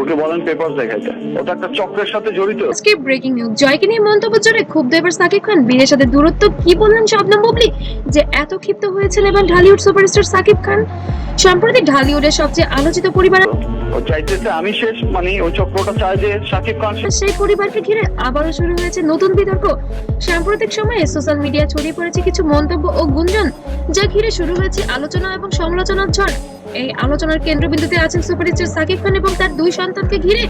ওকে বলেন পেপার দেখাইতে, ওটা একটা চক্রের সাথে জড়িত। আজকে ব্রেকিং নিউজ, জয়কে নিয়ে মন্তব্য জোরে ক্ষুব্ধ এবার সাকিব খান। বীরের সাথে দূরত্ব কি বললেন শবনম বুবলি যে এত ক্ষিপ্ত হয়েছেন এবার ঢালিউড সুপারস্টার সাকিব খান। সম্প্রতি ঢালিউডের সবচেয়ে আলোচিত পরিবার ও চাইতেছে আমি শেষ, মানে ওই চক্রটা চায় যে সাকিব খান শেষ। সেই পরিবারকে ঘিরে আবারও শুরু হয়েছে নতুন বিতর্ক। সাম্প্রতিক সময়ে সোশ্যাল মিডিয়া ছড়িয়ে পড়েছে কিছু মন্তব্য ও গুঞ্জন, যা ঘিরে শুরু হয়েছে আলোচনা এবং সমালোচনার ঝড়। এই আলোচনার কেন্দ্রবিন্দুতে আছেন সুপারস্টার সাকিব খান এবং তার দুই সন্তানকে ঘিরে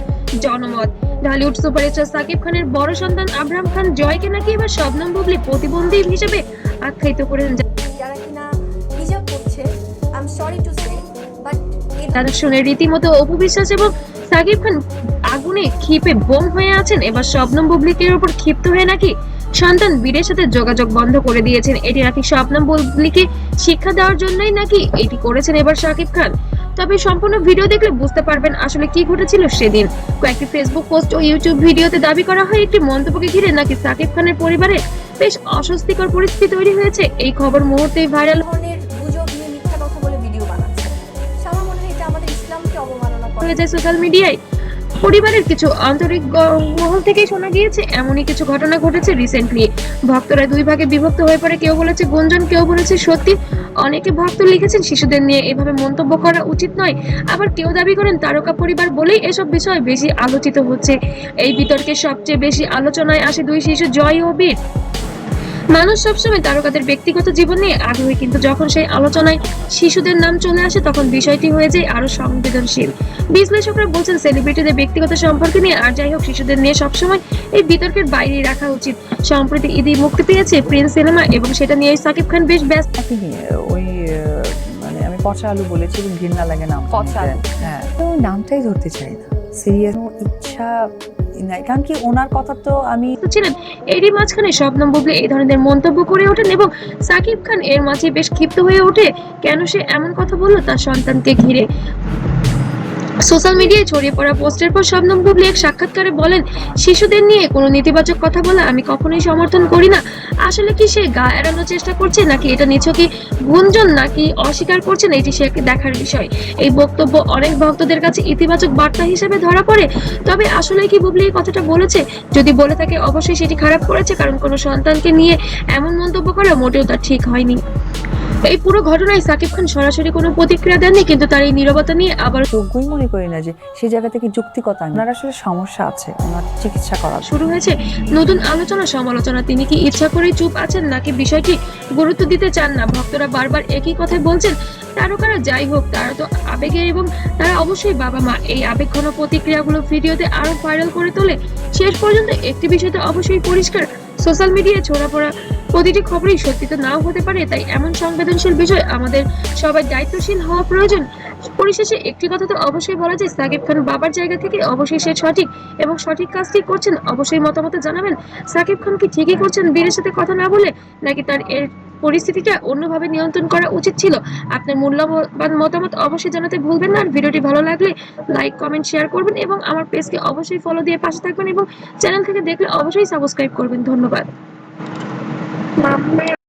জনমত। ঢালিউড সুপারস্টার সাকিব খানের বড় সন্তান আব্রাহাম খান জয়কে নাকি এবার শবনম বুবলি প্রতিবন্ধী হিসেবে আখ্যায়িত করেন, যারা কিনা হিজাব করছে। I am sorry to say, but তারা শুনে রীতিমতো অপবিশ্বাস এবং সাকিব খান আগুনে ক্ষিপে বোম হয়ে আছেন। এবার শবনম বুবলিকের উপর ক্ষিপ্ত হয়ে নাকি সন্তান বীরের সাথে যোগাযোগ বন্ধ করে দিয়েছেন। এটি নাকি শবনম বুবলিকে শিক্ষা দেওয়ার জন্যই নাকি এটি করেছেন এবার সাকিব খান। তবে সম্পূর্ণ ভিডিও দেখলে বুঝতে পারবেন আসলে কি ঘটেছিল সেদিন। কয়েকটি ফেসবুক পোস্ট ও ইউটিউব ভিডিওতে দাবি করা হয় একটি মন্তব্যকে ঘিরে নাকি সাকিব খানের পরিবারে বেশ অস্বস্তিকর পরিস্থিতি তৈরি হয়েছে। এই খবর মুহূর্তেই ভাইরাল ধরনের গুজব নিয়ে মিথ্যা কথা বলে ভিডিও বানাচ্ছে। আমার মনে হয় এটা আমাদের ইসলামকে অবমাননা করে। হয়ে যায় সোশ্যাল মিডিয়ায়। পরিবারের কিছু আন্তরিক মহল থেকেই শোনা গিয়েছে এমনই কিছু ঘটনা ঘটেছে রিসেন্টলি। ভক্তরা দুই ভাগে বিভক্ত হয়ে পড়ে, কেউ বলেছে গুঞ্জন, কেউ বলেছে সত্যি। অনেকে ভক্ত লিখেছেন শিশুদের নিয়ে এভাবে মন্তব্য করা উচিত নয়, আবার কেউ দাবি করেন তারকা পরিবার বলেই এসব বিষয় বেশি আলোচিত হচ্ছে। এই বিতর্কে সবচেয়ে বেশি আলোচনায় আসে দুই শিশু জয় ও বীর। মানুষ সবসময় তারকাদের ব্যক্তিগত জীবন নিয়ে আগ্রহী, কিন্তু যখন সেই আলোচনায় শিশুদের নাম চলে আসে তখন বিষয়টি হয়ে যায় আরো সংবেদনশীল। বিশ্লেষকরা বলছেন সেলিব্রিটিদের ব্যক্তিগত সম্পর্কে নিয়ে আর যাই হোক শিশুদের নিয়ে সবসময় এই বিতর্কের বাইরে রাখা উচিত। সম্প্রতি ঈদে মুক্তি পেয়েছে প্রিন্স সিনেমা এবং সেটা নিয়ে সাকিব খান বেশ ব্যস্ত। ওই মানে আমি পচা আলু বলেছি এবং ঘৃণা লাগে নাম পচা আলু। হ্যাঁ, তো নামটাই ধরতে চাই না, সিরিয়াস ইচ্ছা নাই, কারণ কি ওনার কথা তো আমি ছিলেন। এরই মাঝখানে শবনম বুবলি এই ধরনের মন্তব্য করে ওঠেন এবং সাকিব খান এর মাঝে বেশ ক্ষিপ্ত হয়ে ওঠে। কেন সে এমন কথা বলল তার সন্তানকে ঘিরে। সোশ্যাল মিডিয়ায় ছড়িয়ে পড়া পোস্টের পর শবনম বুবলি এক সাক্ষাৎকারে বলেন, শিশুদের নিয়ে কোনো নেতিবাচক কথা বলা আমি কখনোই সমর্থন করি না। আসলে কি সে গা এড়ানোর চেষ্টা করছে নাকি এটা নিছকই গুঞ্জন নাকি অস্বীকার করছেন, এটি সে দেখার বিষয়। এই বক্তব্য অনেক ভক্তদের কাছে ইতিবাচক বার্তা হিসেবে ধরা পড়ে। তবে আসলে কি বুবলি এই কথাটা বলেছে? যদি বলে থাকে অবশ্যই সেটি খারাপ করেছে, কারণ কোনো সন্তানকে নিয়ে এমন মন্তব্য করা মোটেও তার ঠিক হয়নি। এই পুরো ঘটনায় সাকিব খান সরাসরি কোনো প্রতিক্রিয়া দেননি, কিন্তু তার এই নীরবতা নিয়ে আবার যোগ্যই মনে করি না যে সেই জায়গা থেকে যুক্তিকতা। ওনার আসলে সমস্যা আছে, ওনার চিকিৎসা করা শুরু হয়েছে নতুন আলোচনা সমালোচনা। তিনি কি ইচ্ছা করেই চুপ আছেন নাকি বিষয়টি গুরুত্ব দিতে চান না? ভক্তরা বারবার একই কথাই বলছেন, তারকারা যাই হোক তারা তো আবেগের এবং তারা অবশ্যই বাবা মা। এই আবেগঘন প্রতিক্রিয়াগুলো ভিডিওতে আরো ভাইরাল করে তোলে। শেষ পর্যন্ত একটি বিষয় তো অবশ্যই পরিষ্কার, সোশ্যাল মিডিয়ায় ছড়া পড়া প্রতিটি খবরই সত্যি তো নাও হতে পারে। তাই এমন সংবেদনশীল বিষয় আমাদের সবাই দায়িত্বশীল হওয়া প্রয়োজন। পরিশেষে একটি কথা তো অবশ্যই বলা যায়, সাকিব খান বাবার জায়গা থেকে অবশ্যই সে সঠিক এবং সঠিক কাজটি করছেন। অবশ্যই মতামত জানাবেন সাকিব খান কি ঠিকই করছেন বীরের সাথে কথা না বলে, নাকি তার এর পরিস্থিতিটা অন্যভাবে নিয়ন্ত্রণ করা উচিত ছিল। আপনার মূল্যবান মতামত অবশ্যই জানাতে ভুলবেন না। আর ভিডিওটি ভালো লাগলে লাইক কমেন্ট শেয়ার করবেন এবং আমার পেজকে অবশ্যই ফলো দিয়ে পাশে থাকবেন এবং চ্যানেল থেকে দেখলে অবশ্যই সাবস্ক্রাইব করবেন। ধন্যবাদ।